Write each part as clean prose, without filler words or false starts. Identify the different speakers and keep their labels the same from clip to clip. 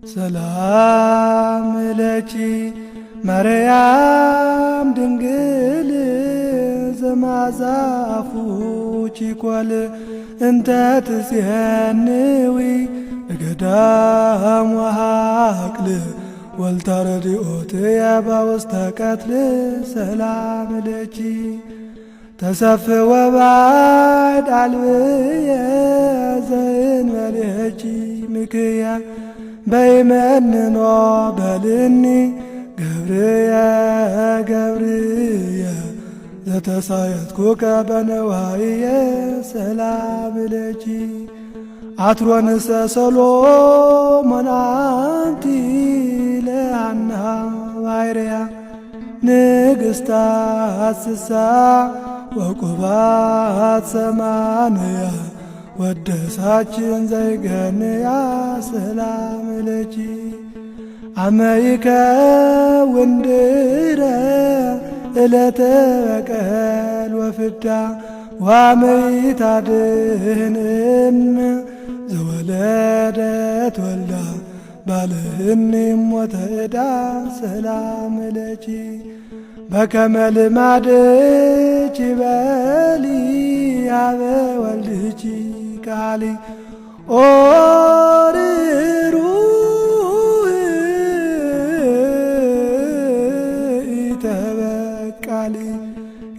Speaker 1: ሰላም ለኪ ማርያም ድንግል ዘማዛፉኪ ኮል እንተ ትጼንዊ በገዳም ወሃቅል ወልተረድኦትየ በውስተ ቀትል ሰላም ለኪ ተሰፍወ ባዕድ አልብየ ዘእንበሌኪ ምክያት በይመንኖ በልኒ ገብርየ ገብርየ ዘተሳየጥኩከ በነዋይየ ሰላም ለኪ አትሮንሰ ሰሎሞን አንቲ ለሐና ባሕርያ ንግሥታት ስሳ ወቁባት ሰማንያ ወደሳችን ዘይገንያ ሰላም ለኪ አመይከውን ድኅረ ዕለተ በቀል ወፍዳ ወአመይታድኅን ዘወለደት ወልዳ ባልህኒ ሞተ ዕዳ ሰላም ለኪ በከመ ልማድኪ በሊ ኀበ ወልድኪ ቃሊ ኦርሩህ ኢተበቃሊ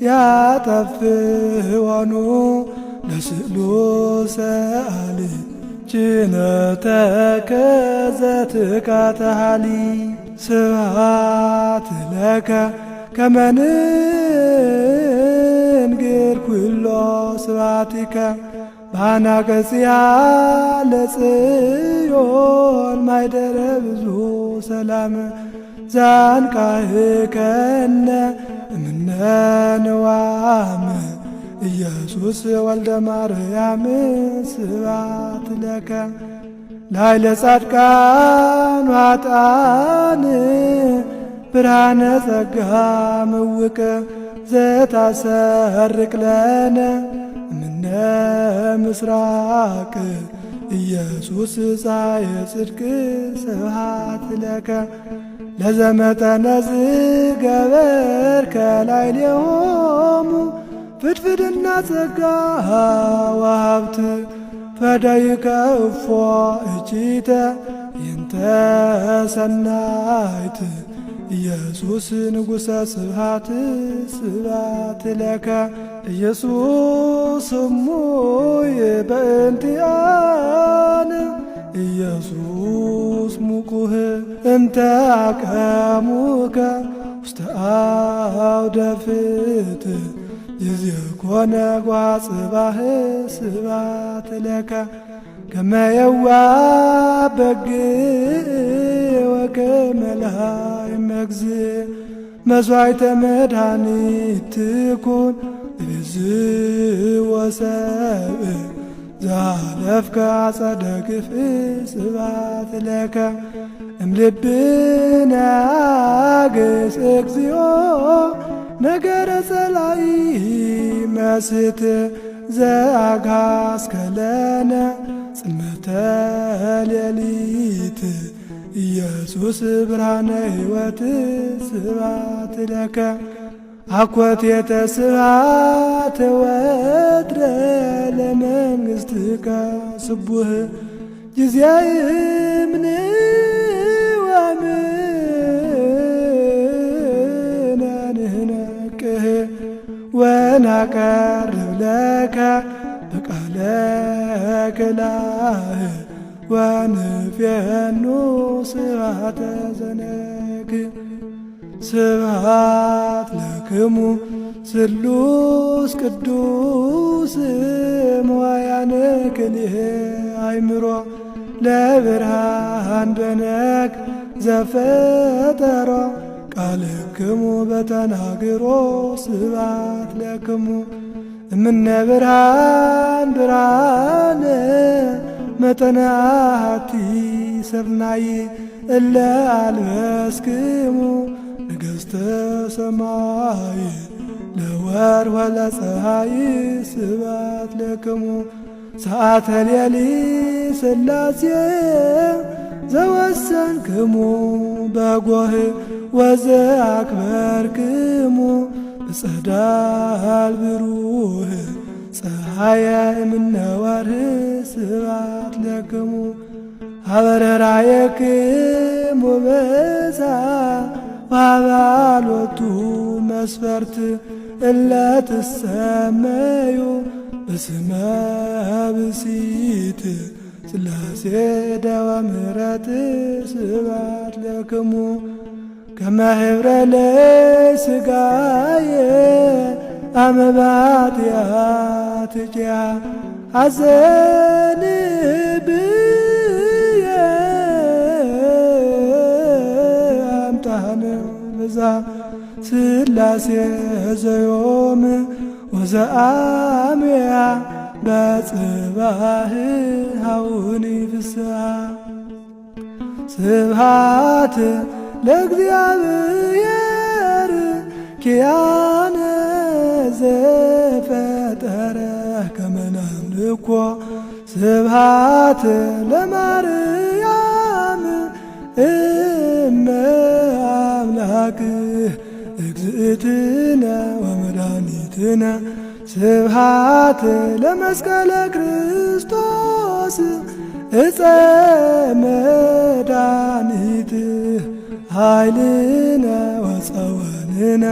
Speaker 1: ያጠፍወኑ ለስእሉ ሰአሊ ጭነተከ ዘትካተሃሊ ስብሐት ለከ ከመ ንንግር ኩሎ ስብሐቲከ በአናቅጽያ ለጽዮን ማይደረ ብዙ ሰላም ዛንቃህከነ እምነ ንዋም ኢየሱስ ወልደ ማርያም ስብሐት ለከ ላዕለ ጻድቃን ወኃጥአን ብርሃነ ጸጋ ምውቅ ዘታሰርቅ ለነ እምነ ምስራቅ ኢየሱስ ፀሐየ ጽድቅ ስብሐት ለከ ለዘመጠነ ዝገበርከ ላዕሌሆሙ ፍድፍድና ጸጋ ወሀብት ፈዳይከ እፎ እቺተ ይንተ ሰናይት ኢየሱስ ንጉሠ ስብሐት ስብሐት ለከ ኢየሱስ እሙይ በእንቲአነ ኢየሱስ ሙቁህ እንተ አቀሙከ ውስተ አውደ ፍትሕ ይዝኮነ ጓጽባህ ስብሐት ለከ ከመ የዋህ በግዕ ወከመ ላሕም መግዝእ መሥዋዕተ መድኃኒት ትኩን ብዝኅ ወሰብእ ዘሃለፍከ አጸደ ግፍእ ስብሐት ለከ እምልብነ ያግሥ እግዚኦ ነገረ ጸላኢ መስት ዘአግሃስከ ለነ ጽልመተ ሌሊት ኢየሱስ ብርሃነ ሕይወት ስብሐት ለከ አኰቴተ ስብሐት ወትረ ለመንግሥትከ ስቡሕ ጊዜይምን ወምነንህነቅህ ወናቀርብ ለከ በቃለ ክላህ ወንፌኑ ስብሐተ ዘነግ ስብሐት ለክሙ ስሉስ ቅዱስ መዋያነ ክልኤ አእምሮ ለብርሃን በነግ ዘፈጠሮ ቃልክሙ በተናግሮ ስብሐት ለክሙ እምነ ብርሃን ብርሃነ መጠነ አሐቲ ስርናይ እለ አልበስክሙ ነገሥተ ሰማይ ለወርኅ ወለፀሐይ ስብሐት ለክሙ ሰዓተ ሌሊት ሥላሴ ዘወሰንክሙ በጎህ ወዘአክበርክሙ በጸዳል ብሩህ ፀሐየ እምነ ወርህ ስብሐት ለክሙ አበረራየክሙ በዛ ወአባሎቱ መስፈርት እለ ትሰመዩ በስመ ብእሲት ሥላሴ ደወ ምሕረት ስብሐት ለክሙ ከመ ኅብረ ለሥጋየ አመ ባትያትኪያ አዘንብየ አምጣነ በዛ ሥላሴ ዘዮም ወዘአምያ በጽባህ ሀውኒ ፍስሐ ስብሐት ለእግዚአብሔር ኪያነ ዘፈጠረ ከመ ናምልኮ ስብሐት ለማርያም እመ አምላክ እግዝእትነ ወመድኃኒትነ ስብሐት ለመስቀለ ክርስቶስ ዕፀ መድኃኒት ኃይልነ ወፀወንነ